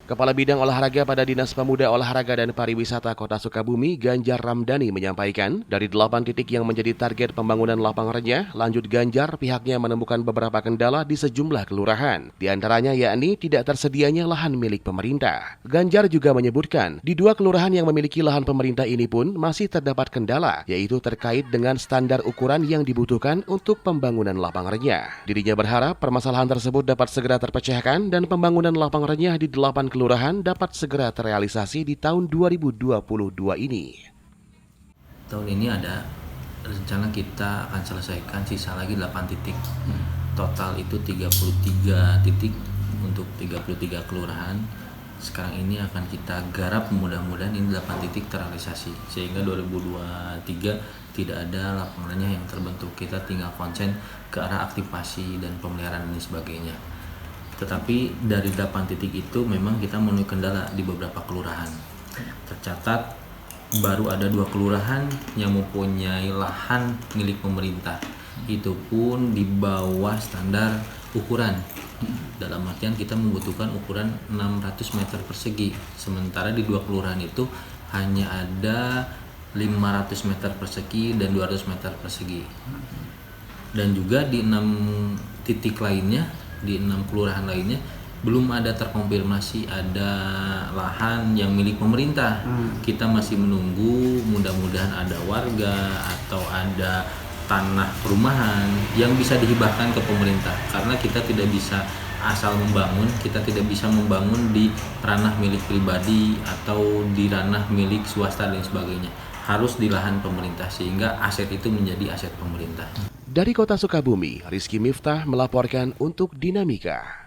Kepala Bidang Olahraga pada Dinas Pemuda Olahraga dan Pariwisata Kota Sukabumi, Ganjar Ramdhani menyampaikan, dari 8 titik yang menjadi target pembangunan lapangan renyah, lanjut Ganjar pihaknya menemukan beberapa kendala di sejumlah kelurahan. Di antaranya yakni tidak tersedianya lahan milik pemerintah. Ganjar juga menyebutkan, di 2 kelurahan yang memiliki lahan pemerintah ini pun masih terdapat kendala, yaitu terkait dengan standar ukuran yang dibutuhkan untuk pembangunan lapangan renyah. Dirinya berharap permasalahan tersebut dapat segera terpecahkan dan pembangunan lapangan renyah di 8 kelurahan dapat segera terrealisasi di tahun 2022 ini. Tahun ini ada rencana kita akan selesaikan sisa lagi 8 titik. Total itu 33 titik untuk 33 kelurahan. Sekarang ini akan kita garap, mudah-mudahan ini 8 titik terrealisasi sehingga 2023 tidak ada lapangan renyah yang terbentuk. Kita tinggal konsen ke arah aktivasi dan pemeliharaan dan sebagainya. Tetapi dari 8 titik itu memang kita menemui kendala di beberapa kelurahan. Tercatat baru ada 2 kelurahan yang mempunyai lahan milik pemerintah. Itu pun di bawah standar ukuran. Dalam artian kita membutuhkan ukuran 600 meter persegi. Sementara di 2 kelurahan itu hanya ada 500 meter persegi dan 200 meter persegi. Dan juga di 6 titik lainnya, di 6 kelurahan lainnya belum ada terkonfirmasi ada lahan yang milik pemerintah. Kita masih menunggu, mudah-mudahan ada warga atau ada tanah perumahan yang bisa dihibahkan ke pemerintah, karena kita tidak bisa asal membangun, kita tidak bisa membangun di ranah milik pribadi atau di ranah milik swasta dan sebagainya. Harus di lahan pemerintah sehingga aset itu menjadi aset pemerintah. Dari Kota Sukabumi, Rizky Miftah melaporkan untuk Dinamika.